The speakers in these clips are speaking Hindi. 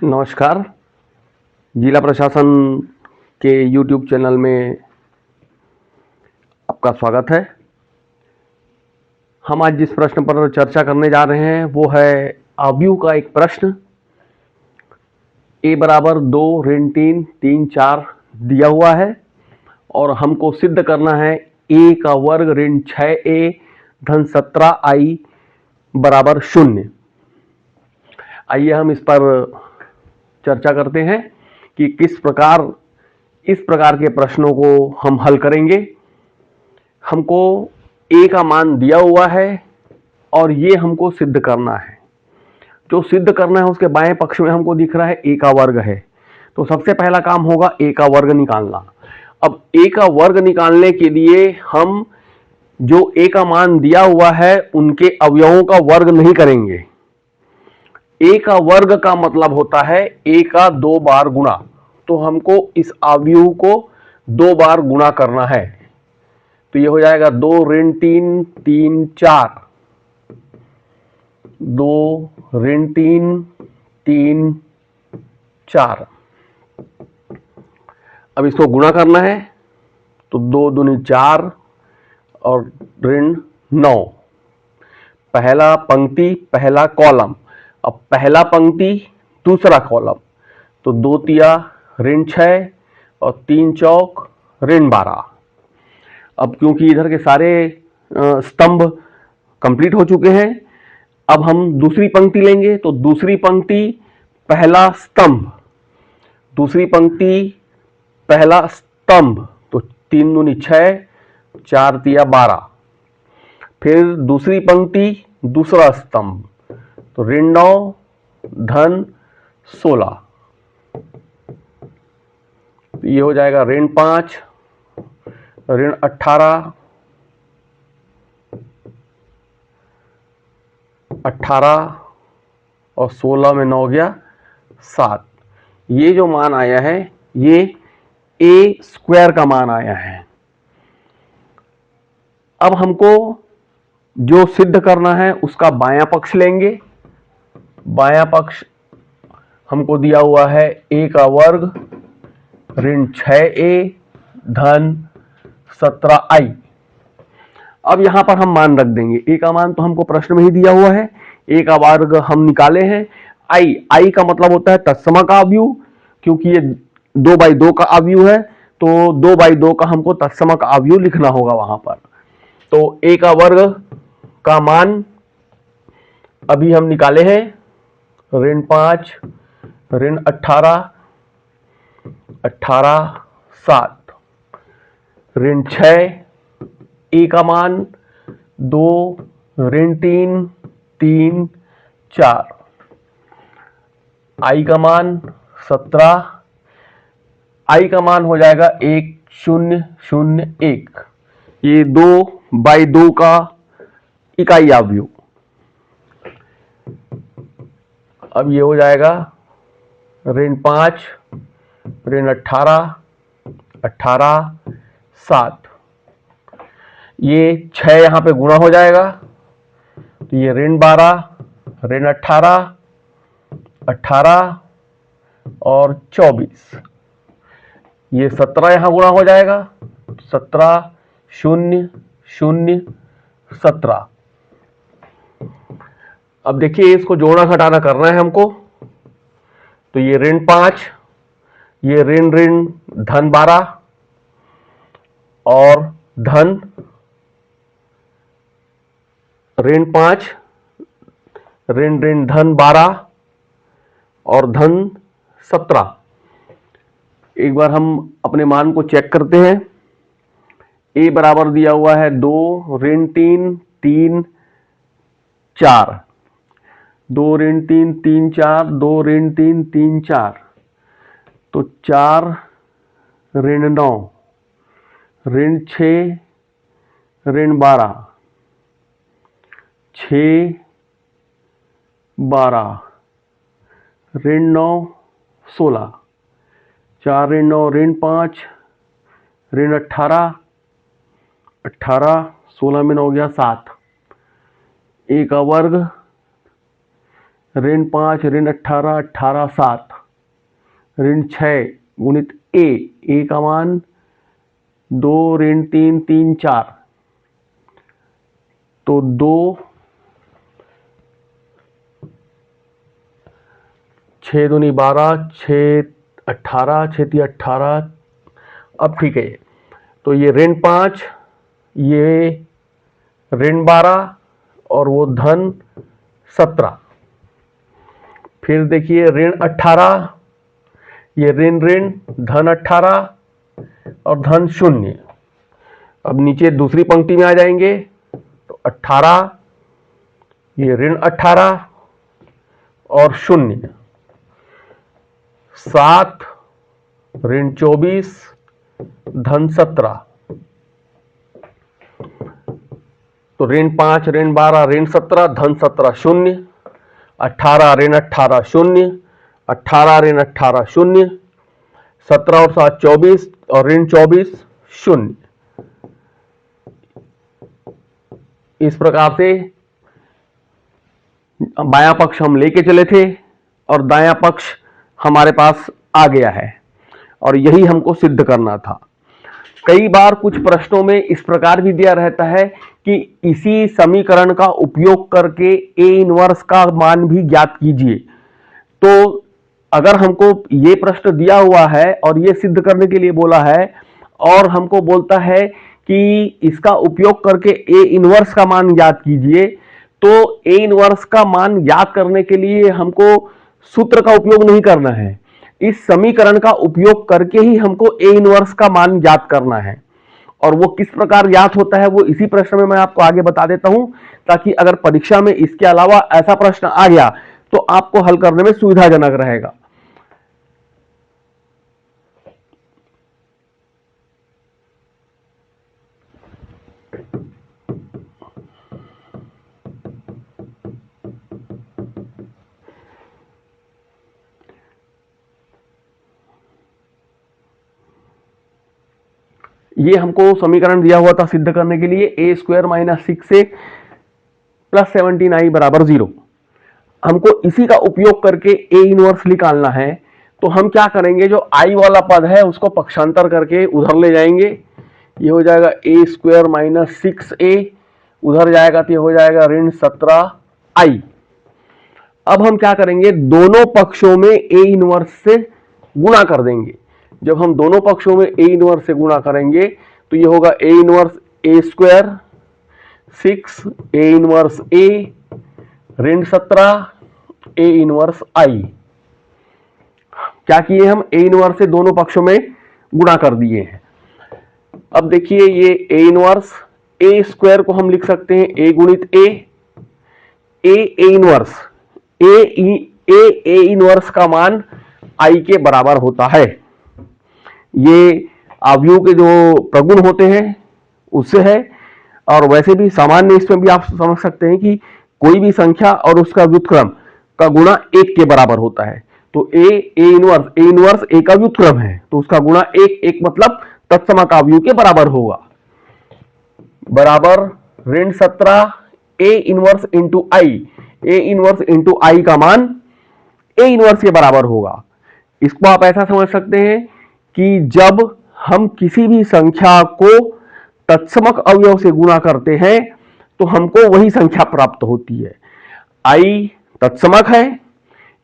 नमस्कार। जिला प्रशासन के YouTube चैनल में आपका स्वागत है। हम आज जिस प्रश्न पर चर्चा करने जा रहे हैं वो है अवयव का एक प्रश्न। a बराबर 2 ऋण 3 3 4 दिया हुआ है और हमको सिद्ध करना है a का वर्ग ऋण 6a धन 17i बराबर 0। आइए हम इस पर चर्चा करते हैं कि किस प्रकार इस प्रकार के प्रश्नों को हम हल करेंगे। हमको a का मान दिया हुआ है और ये हमको सिद्ध करना है। जो सिद्ध करना है उसके बाएं पक्ष में हमको दिख रहा है a का वर्ग है, तो सबसे पहला काम होगा a का वर्ग निकालना। अब a का वर्ग निकालने के लिए हम जो a का मान दिया हुआ है उनके अवयवों का वर्ग नहीं करेंगे। a का वर्ग का मतलब होता है a का 2 बार गुणा, तो हमको इस अवयव को 2 बार गुणा करना है। तो ये हो जाएगा 2 ऋण 3 3 4, 2 ऋण 3 3 4। अब इसको गुणा करना है तो 2 दूनी 4 और ऋण 9। पहला पंक्ति पहला कॉलम, अब पहला पंक्ति दूसरा कॉलम, तो 2 तिया ऋण 6 और 3 चौक ऋण 12। अब क्योंकि इधर के सारे स्तंभ कंप्लीट हो चुके हैं, अब हम दूसरी पंक्ति लेंगे। तो दूसरी पंक्ति पहला स्तंभ, दूसरी पंक्ति पहला स्तंभ, तो 3 दूनी 6 4 तिया 12। फिर दूसरी पंक्ति दूसरा स्तंभ, तो ऋण 9 धन 16। ये हो जाएगा ऋण 5 ऋण 18 और 16 में 9 गया 7। ये जो मान आया है ये a स्क्वायर का मान आया है। अब हमको जो सिद्ध करना है उसका बायां पक्ष लेंगे। बायां पक्ष हमको दिया हुआ है a का वर्ग ऋण 6a धन 17i। अब यहां पर हम मान रख देंगे। a का मान तो हमको प्रश्न में ही दिया हुआ है, a का वर्ग हम निकाले हैं। i का मतलब होता है तत्सम का अवयव, क्योंकि ये 2/2 का अवयव है तो 2/2 का हमको तत्सम का अवयव लिखना होगा वहां पर। तो a का वर्ग का मान अभी हम निकाले हैं ऋण 5 ऋण 18 7 ऋण 6, a का मान 2 ऋण 3 3 4, i का मान 17, i का मान हो जाएगा 1 0 0 1। ये 2/2 का इकाई अवयव। अब ये हो जाएगा ऋण 5 ऋण 18 7। ये 6 यहां पे गुणा हो जाएगा, तो ये ऋण 12 ऋण 18 और 24। ये 17 यहां गुणा हो जाएगा, 17 0 0 17। अब देखिए इसको जोड़ना घटाना करना है हमको। तो ये ऋण 5, ये ऋण ऋण धन 12 और धन ऋण 5 ऋण ऋण धन 12 और धन 17। एक बार हम अपने मान को चेक करते हैं। a बराबर दिया हुआ है 2 ऋण 3 3 4, 2 ऋण 3 3 4, 2 ऋण 3 3 4, तो 4 ऋण 9 ऋण 6 ऋण 12 6 12 ऋण 9 16, 4 ऋण 9 ऋण 5 ऋण 18 16 में 9 गया 7। a का वर्ग ऋण 5 ऋण 18 18 7 ऋण 6 गुणित ए का मान 2 ऋण 3 3 4, तो 2 6 दूनी 12 6 18 6 3 18। अब ठीक है, तो ये ऋण 5, ये ऋण 12 और वो धन 17। फिर देखिए ऋण 18, ये ऋण ऋण धन 18 और धन 0। अब नीचे दूसरी पंक्ति में आ जाएंगे, तो 18, ये ऋण 18 और 0, 7 ऋण 24 धन 17। तो ऋण 5 ऋण 12 ऋण 17 धन 17 0, 18 ऋण 18 0, 18 ऋण 18 0, 17 और 7 24 और ऋण 24 0। इस प्रकार से बायां पक्ष हम लेके चले थे और दायां पक्ष हमारे पास आ गया है, और यही हमको सिद्ध करना था। कई बार कुछ प्रश्नों में इस प्रकार भी दिया रहता है कि इसी समीकरण का उपयोग करके ए इनवर्स का मान भी ज्ञात कीजिए। तो अगर हमको ये प्रश्न दिया हुआ है और ये सिद्ध करने के लिए बोला है और हमको बोलता है कि इसका उपयोग करके ए इनवर्स का मान ज्ञात कीजिए, तो ए इनवर्स का मान ज्ञात करने के लिए हमको सूत्र का उपयोग नहीं करना है, इस समीकरण का उपयोग करके ही हमको ए इनवर्स का मान ज्ञात करना है। और वो किस प्रकार ज्ञात होता है वो इसी प्रश्न में मैं आपको आगे बता देता हूं, ताकि अगर परीक्षा में इसके अलावा ऐसा प्रश्न आ गया तो आपको हल करने में सुविधाजनक रहेगा। ये हमको समीकरण दिया हुआ था सिद्ध करने के लिए, ए square minus 6a plus 17i बराबर 0। हमको इसी का उपयोग करके ए इनवर्स निकालना है। तो हम क्या करेंगे, जो आई वाला पद है उसको पक्षांतर करके उधर ले जाएंगे, ये हो जाएगा ए स्क्वायर माइनस 6a, उधर जाएगा तो ये हो जाएगा ऋण 17i। अब हम क्या करेंगे, दोनों पक्षों में ए इनवर्स से गुणा कर देंगे। जब हम दोनों पक्षों में ए इनवर्स से गुणा करेंगे तो ये होगा A inverse A square 6 A inverse A ऋण 17 ए इनवर्स आई। क्या किए हम, ए इनवर्स से दोनों पक्षों में गुणा कर दिए हैं। अब देखिए ये ए इनवर्स, ए स्क्वायर को हम लिख सकते हैं ए गुणित ए इनवर्स, ए इनवर्स का मान आई के बराबर होता है। ये अवयव के जो प्रगुण होते हैं उससे है, और वैसे भी सामान्य इसमें भी आप समझ सकते हैं कि कोई भी संख्या और उसका व्युत्क्रम का गुणा 1 के बराबर होता है। तो ए इनवर्स ए का व्युत्क्रम है तो उसका गुणा 1 मतलब तत्समक अवयव के बराबर होगा, बराबर ऋण 17 A inverse into I. A inverse into I का मान ए इनवर्स के बराबर होगा। इसको आप ऐसा समझ सकते हैं कि जब हम किसी भी संख्या को तत्समक अवयव से गुणा करते हैं तो हमको वही संख्या प्राप्त होती है। आई तत्समक है,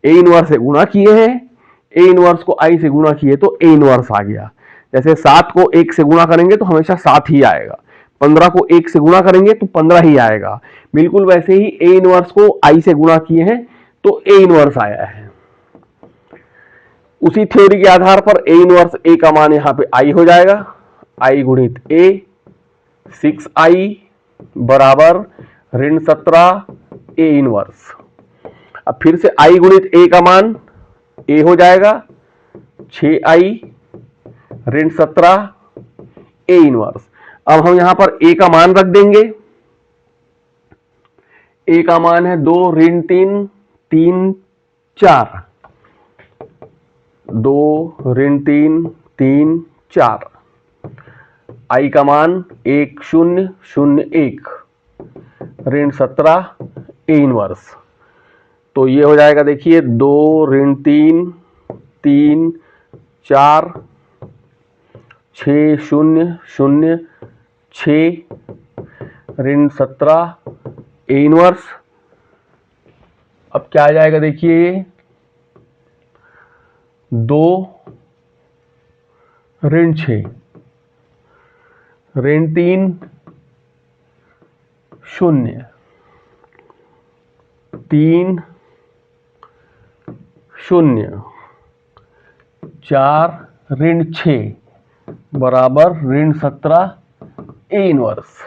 ए इनवर्स से गुणा किए हैं, ए इनवर्स को आई से गुणा किए तो ए इनवर्स आ गया। जैसे 7 को 1 से गुणा करेंगे तो हमेशा 7 ही आएगा, 15 को 1 से गुणा करेंगे तो 15 ही आएगा। बिल्कुल वैसे ही ए इनवर्स को आई से गुणा किए हैं तो ए इनवर्स आया है। उसी थ्योरी के आधार पर ए इनवर्स ए का मान यहां पे आई हो जाएगा, आई गुणित ए 6i बराबर ऋण 17 ए इनवर्स। अब फिर से आई गुणित ए का मान ए हो जाएगा 6i ऋण 17 ए इनवर्स। अब हम यहां पर ए का मान रख देंगे, ए का मान है 2 ऋण 3 3 4, 2 ऋण 3 3 4, आई का मान 1 0 0 1 ऋण 17 ए इनवर्स। तो ये हो जाएगा, देखिए 2 ऋण 3 3 4 6 0 0 6 ऋण 17 ए इनवर्स। अब क्या आ जाएगा, देखिए ये 2 ऋण 6 ऋण 3 0 3 0 4 ऋण 6 बराबर ऋण 17 ए इनवर्स।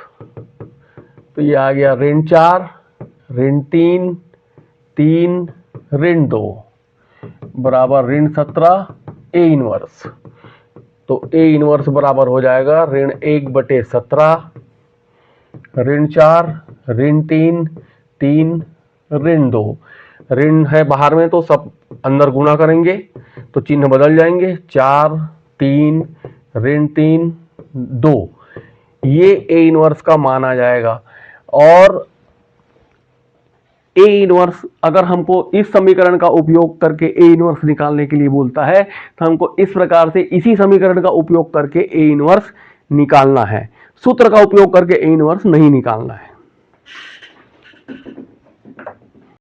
तो ये आ गया ऋण 4 ऋण 3 3 ऋण 2 बराबर ऋण 17 ए इनवर्स। तो ए इनवर्स बराबर हो जाएगा ऋण 1/17 ऋण 4 ऋण 3 3 ऋण 2। ऋण है बाहर में तो सब अंदर गुणा करेंगे तो चिन्ह बदल जाएंगे, 4 3 ऋण 3 2। ये ए इनवर्स का मान आ जाएगा। और ए इनवर्स अगर हमको इस समीकरण का उपयोग करके ए इनवर्स निकालने के लिए बोलता है तो हमको इस प्रकार से इसी समीकरण का उपयोग करके ए इनवर्स निकालना है। सूत्र का उपयोग करके ए इनवर्स नहीं निकालना है।